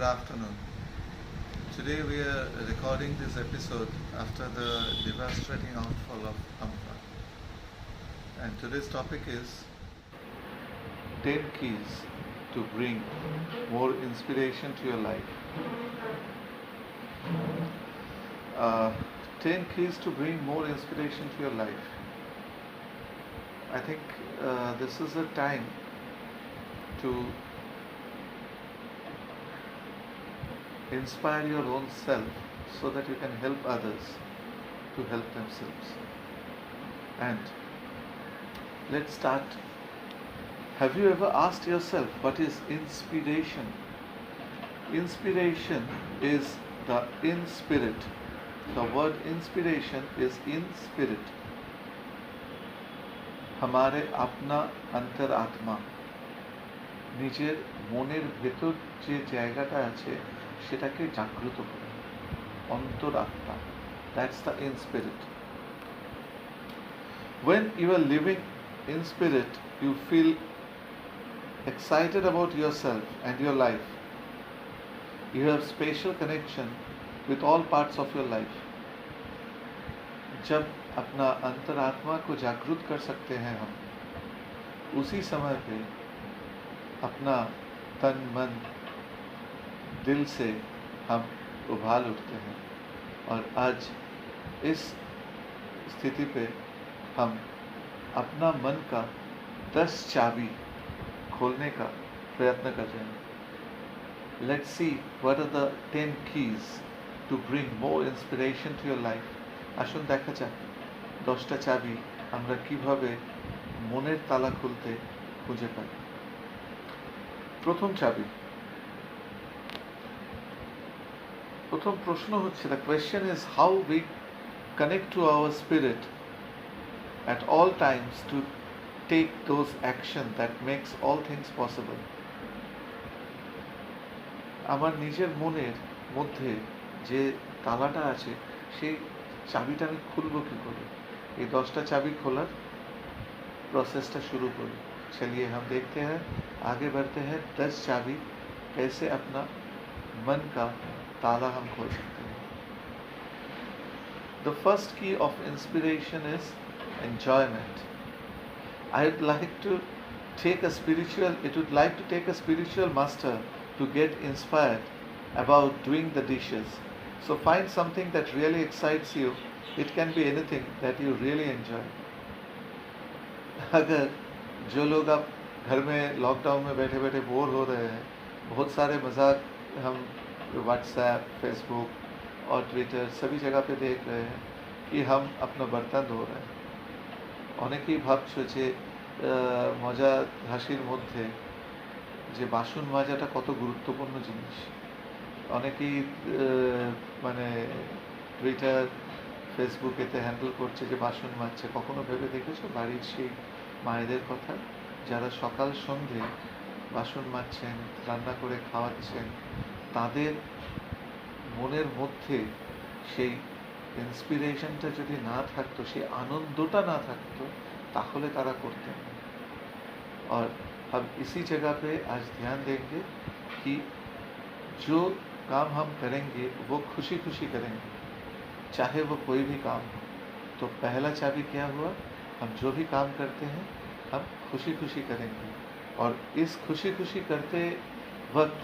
afternoon. Today we are recording this episode after the devastating outfall of Amphan. And today's topic is 10 keys to bring more inspiration to your life. Uh, 10 keys to bring more inspiration to your life. I think this is a time to inspire your own self so that you can help others to help themselves. And let's start. Have you ever asked yourself what is inspiration? Inspiration is the in spirit. The word inspiration is in spirit. हमारे अपना अंतरात्मा নিজের মনের ভেতর যে জায়গাটা আছে সেটাকে জাগ্রত করে অন্তরাত্মা that's the in spirit. When you are living in spirit, you feel excited about yourself and your life. You have special connection with all parts of your life. जब अपना अंतरात्मा को जागृत कर सकते हैं हम, उसी समय पे अपना तन मन दिल से हम उभाल उठते हैं. और आज इस स्थिति पे हम अपना मन का 10 चाबी खोलने का प्रयत्न कर रहे हैं. Let's see what are the 10 keys to bring more inspiration to your life. আসুন দেখা যাক 10টা চাবি আমরা কিভাবে মনের তালা খুলতে খুঁজে পাই. প্রথম চাবি, প্রথম প্রশ্ন হচ্ছে, the question is how we connect to our spirit at all times to take those action that makes all things possible. আমার নিজের মনের মধ্যে যে তালাটা আছে সেই চাবিটা আমি খুলবো কি করে? এই 10টা চাবি খোলার प्रोसेसটা शुरू करो. चलिए हम देखते हैं, आगे बढ़ते हैं. 10 चाबी कैसे अपना मन का ताला हम खोल सकते हैं. The first key of inspiration is enjoyment. I would like to take a spiritual master to get inspired about doing the dishes. So find something that really excites you. It can be anything that you really enjoy. अगर जो लोग आप घर में lockdown में बैठे बैठे bore हो रहे हैं, बहुत सारे मजाक हम व्हाट्सएप, फेसबुक और ट्विटर सभी जगह पे देख रहे हैं कि हम अपना बर्तन धो रहे हैं. অনেকেই ভাবছো যে মজা হাসির মধ্যে যে বাসন মাজাটা কত গুরুত্বপূর্ণ জিনিস. অনেকেই মানে টুইটার, ফেসবুকেতে হ্যান্ডেল করছে যে বাসন মাজছে. কখনো ভেবে দেখেছো বাড়ির সেই মায়েদের কথা যারা সকাল সন্ধে বাসন মাজছেন, রান্না করে খাওয়াচ্ছেন, তাদের মনের মধ্যে সেই इंस्पिरेशनটা যদি না থাকতো, সেই আনন্দটা না থাকতো, তাহলে তারা করতেন না. और हम इसी जगह पे आज ध्यान देंगे कि जो काम हम करेंगे वो खुशी खुशी करेंगे, चाहे वो कोई भी काम हो. तो पहला चाबी क्या हुआ? हम जो भी काम करते हैं हम खुशी खुशी करेंगे. और इस खुशी खुशी करते वक्त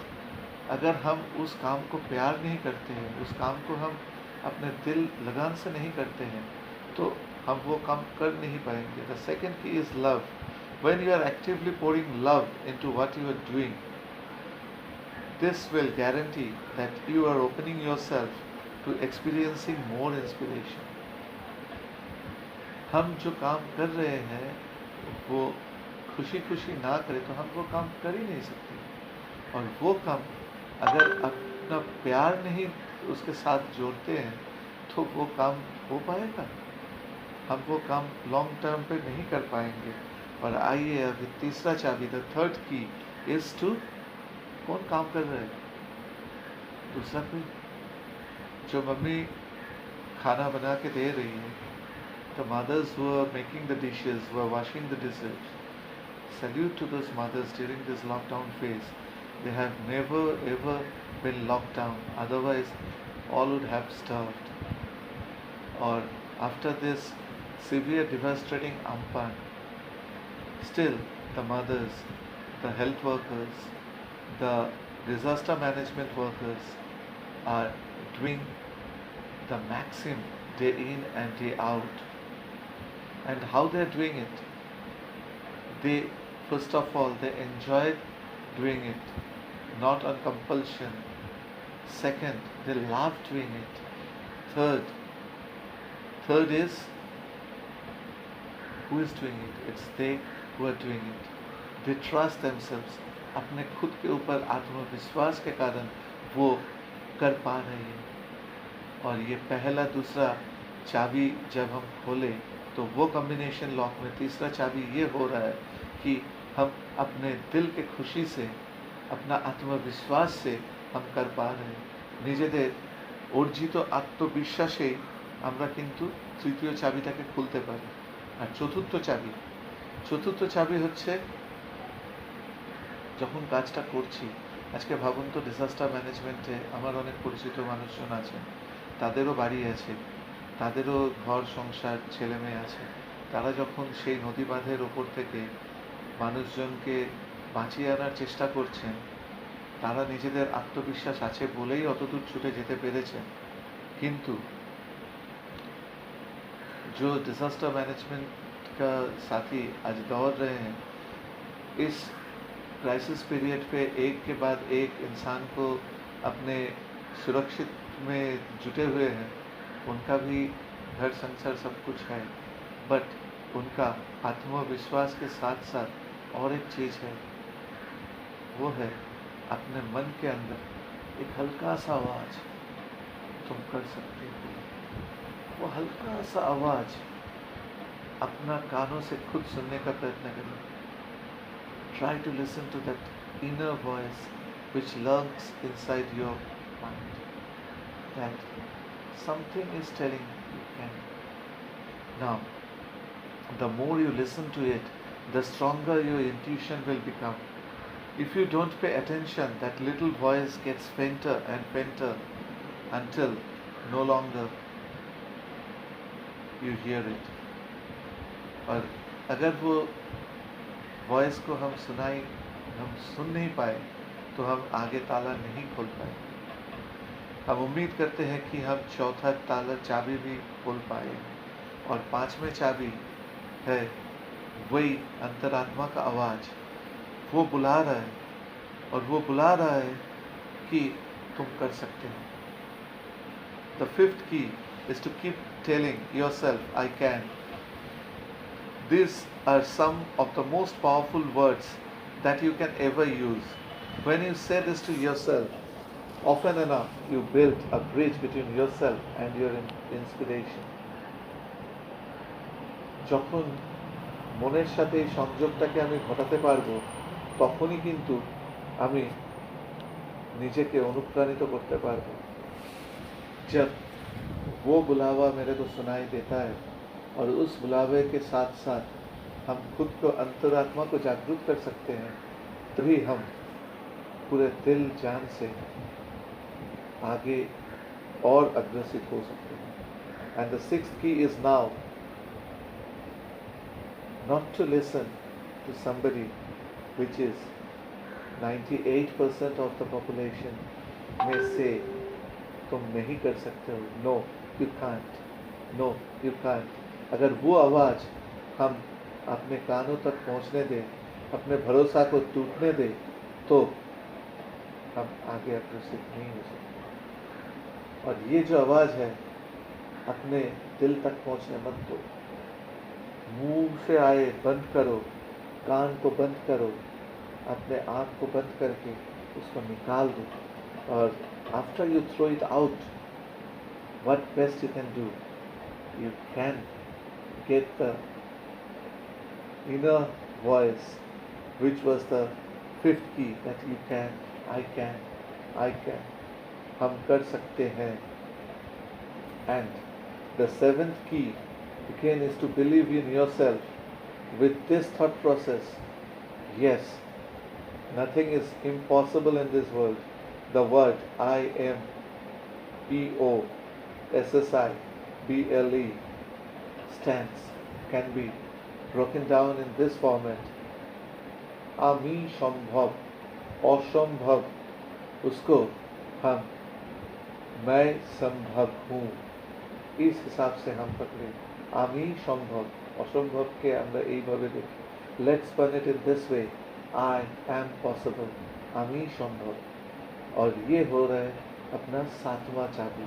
अगर हम उस काम को प्यार नहीं करते हैं, उस काम को हम अपने दिल लगान से नहीं करते हैं, तो हम वो काम कर नहीं पाएंगे. The second key is love. When you are actively pouring love into what you are doing, this will guarantee that you are opening yourself to experiencing more inspiration. हम जो काम कर रहे हैं वो खुशी खुशी ना करें तो हम वो काम कर ही नहीं सकते. और वो काम अगर अपना प्यार नहीं उसके साथ जोड़ते हैं तो वो काम हो पाएगा? हम वो काम लॉन्ग टर्म पे नहीं कर पाएंगे. और आइए अभी तीसरा चाबी, द थर्ड की इज टू, कौन काम कर रहे हैं? दूसरा कोई. जो मम्मी खाना बना के दे रही है, the mothers who are making the dishes, who are washing the dishes, salute to those mothers during this lockdown phase. They have never ever been locked down, otherwise all would have starved. Or after this severe devastating Amphan, still the mothers, the health workers, the disaster management workers are doing the maximum day in and day out. And how they are doing it? They, first of all, they enjoy doing it, not on compulsion. Second, they love doing it. Third, third is who is doing it? It's they who are doing it. They trust themselves. अपने खुद के ऊपर आत्मविश्वास के कारण वो कर पा रहे हैं। और ये पहला दूसरा चाबी जब हम खोले तो वो कॉम्बिनेशन लॉक में तीसरा चाबी ये हो रहा है कि हम अपने दिल के खुशी से, अपना आत्मविश्वास से हम कर पा रहे हैं। নিজেদের অর্জিত আত্মবিশ্বাসে আমরা কিন্তু তৃতীয় চাবিটাকে খুলতে পারি। আর চতুর্থ চাবি হচ্ছে যখন কাজটা করছি, আজকে ভাবুন তো ডিজাস্টার ম্যানেজমেন্টে আমার অনেক পরিচিত মানুষজন আছেন, তাদেরও বাড়ি আছে, তাদেরও ঘর সংসার ছেলে মেয়ে আছে। তারা যখন সেই নদী বাঁধের ওপর থেকে মানুষজনকে বাঁচিয়ে আনার চেষ্টা করছেন, তারা নিজেদের আত্মবিশ্বাস আছে বলেই অতদূর ছুটে যেতে পেরেছেন। কিন্তু जो डिजास्टर मैनेजमेंट का साथी आज दौड़ रहे हैं, इस क्राइसिस पीरियड पे एक के बाद एक इंसान को अपने सुरक्षित में जुटे हुए हैं, उनका भी घर संसार सब कुछ है, बट उनका आत्मविश्वास के साथ साथ और एक चीज़ है, वो है अपने मन के अंदर एक हल्का सा आवाज़, तुम कर सकते हो। वो हल्का सा आवाज़ अपना कानों से खुद सुनने का प्रयत्न करें। Try to listen to that inner voice which lurks inside your mind, that something is telling you can. Now, the more you listen to it, the stronger your intuition will become. If you don't pay attention, that little voice gets fainter and fainter until no longer you hear it. और अगर वो voice को हम सुन नहीं पाए तो हम आगे ताला नहीं खोल पाए। हम उम्मीद करते हैं कि हम चौथा ताला चाबी भी खोल पाए। और पांचवें चाबी है वही अंतरात्मा का आवाज़, वो बुला रहा है, और वो बुला रहा है कि तुम कर सकते हो। The fifth key is to keep telling yourself, I can. These are some of the most powerful words that you can ever use. When you say this to yourself, often enough you build a bridge between yourself and your inspiration. যখন মনের সাথে এই সংযোগটাকে আমি ঘটাতে পারবো, তখনই কিন্তু আমি নিজেকে অনুপ্রাণিত করতে পারবো। जब वो बुलावा मेरे को सुनाई देता है और उस बुलावे के साथ साथ हम खुद को, अंतरात्मा को जागरूक कर सकते हैं, तभी हम पूरे दिल जान से आगे और अग्रसित हो सकते हैं। एंड द सिक्स्थ की is now not to listen to somebody which is 98% of the population may say तुम नहीं कर सकते हो, no you can't, no you can't। अगर वो आवाज़ हम अपने कानों तक पहुंचने दें, अपने भरोसा को टूटने दें, तो हम आगे अग्रसित नहीं हो सकते। और ये जो आवाज़ है, अपने दिल तक पहुंचने मत दो। मुंह से आए बंद करो, कान को बंद करो, अपने आँख को बंद करके उसको निकाल दो। और after you throw it out, what best you can do? You can get the inner voice, which was the fifth key, that you can, I can, I can, हम कर सकते हैं। And the seventh key again is to believe in yourself with this thought process, yes, Nothing is impossible in this world. The word I am POSSIBLE stands can be broken down in this format. आमी संभव असंभव उसको हम मैं संभव हूँ इस हिसाब से हम पकड़े आमी संभव असंभव के अंदर এইভাবে দেখি let's burn it in this way I am possible आमी संभव और ये हो रहा है अपना 7वां চাবি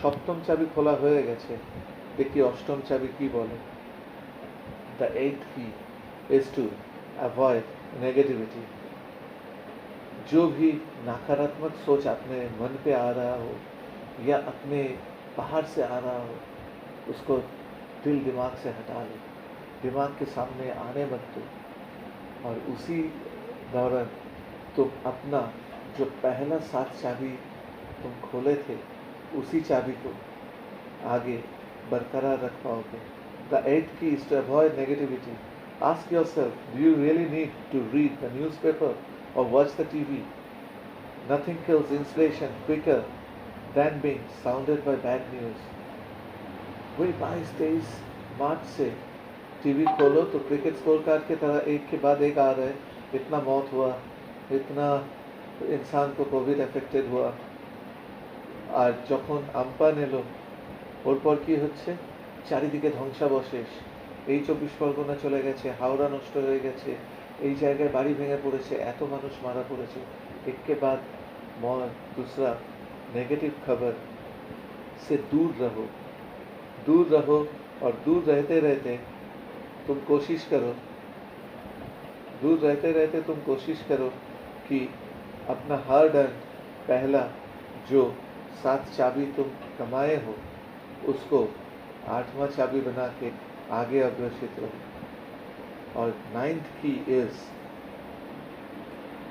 সপ্তম চাবি খোলা হয়ে গেছে দেখি অষ্টম চাবি কি বলে the eighth key is to avoid negativity जो भी नकारात्मक सोच अपने मन पे आ रहा हो या अपने बाहर से आ रहा हो उसको दिल दिमाग से हटा लो दिमाग के सामने आने मत दो और उसी दौरान तुम अपना जो पहला 7 चाबी तुम खोले थे उसी चाबी को आगे बरकरार रख पाओगे The eighth key is to avoid negativity. Ask yourself, do you really need to read the newspaper or watch the TV? Nothing kills inspiration quicker than being sounded by bad news. वही 22-23 मार्च से TV खोलो तो cricket score card के तरह एक के बाद एक आ रहे इतना मौत हुआ इतना इंसान को कोविड एफेक्टेड हुआ আর যখন আমপান এলো ওরপর কি হচ্ছে চারিদিকে ধ্বংসাবশেষ এই 24 পরগনা চলে গেছে হাওড়া নষ্ট হয়ে গেছে এই জায়গায় বাড়ি ভেঙে পড়েছে এত মানুষ মারা পড়েছে एक के बाद दूसरा नेगेटिव खबर से दूर रहो और दूर रहते रहते तुम कोशिश करो कि अपना हार्ड अर्न पहला जो 7 चाबी तुम कमाए हो उसको 8वां चाबी बना के आगे अग्रसित रहो और 9th की is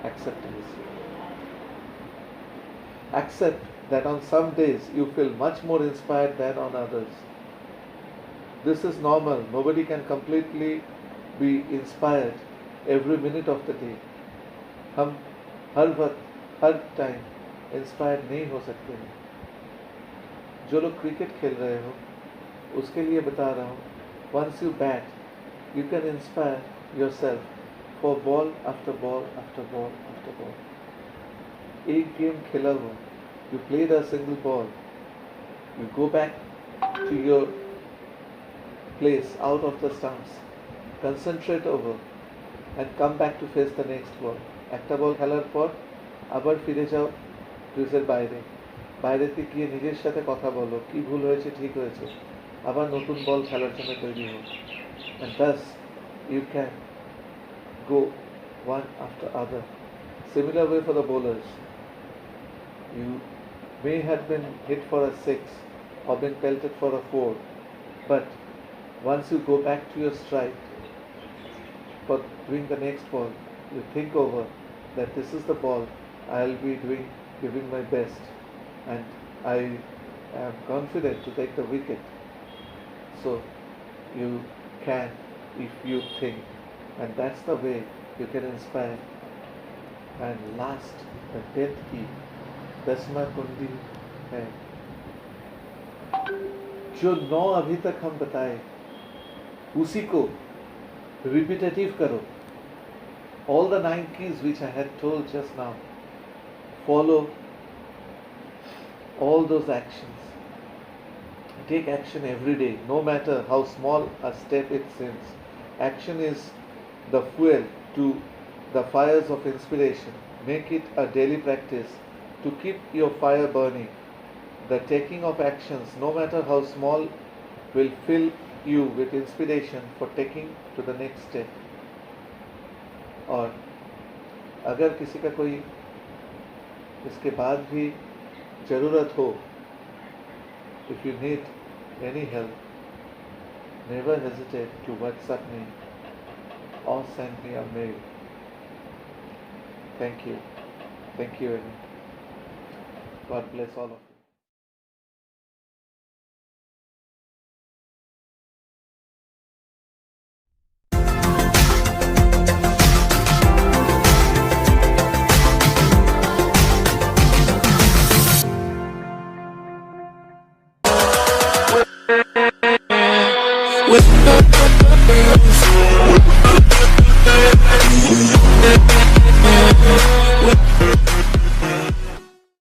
acceptance. Accept that on some days you feel much more inspired than on others. This is normal. Nobody can completely be inspired every minute of the day. हम हर वक्त हर टाइम इंस्पायर्ड नहीं हो सकते हैं जो लोग cricket खेल रहे हो उसके लिए बता रहा हूँ once you bat you can inspire yourself for ball after ball after ball after ball. एक गेम खेला हुआ you played a single ball you go back to your place out of the stumps concentrate over and come back to face the next ball. একটা বল খেলার পর আবার ফিরে যাও ক্রিজের বাইরেতে গিয়ে নিজের সাথে কথা বলো কি ভুল হয়েছে ঠিক হয়েছে আবার নতুন বল খেলার জন্য তৈরি হও and thus you can go one after other. Similar way for the bowlers. You may have been hit for a 6 or been pelted for a 4 but once you go back to your strike for doing the next ball you think over that this is the ball I'll be giving my best and I am confident to take the wicket. So you can if you think and that's the way you can inspire. And last the 10th key 10वां कुंडी है जो 9 अभी तक हम बताए उसी को repetitive करो. All the 9 keys which I had told just now, follow all those actions. Take action every day, no matter how small a step it seems. Action is the fuel to the fires of inspiration. Make it a daily practice to keep your fire burning. The taking of actions, no matter how small, will fill you with inspiration for taking to the next step. और अगर किसी का कोई इसके बाद भी ज़रूरत हो if you need any help never hesitate to WhatsApp me or send me a mail. Thank you and God bless all of you.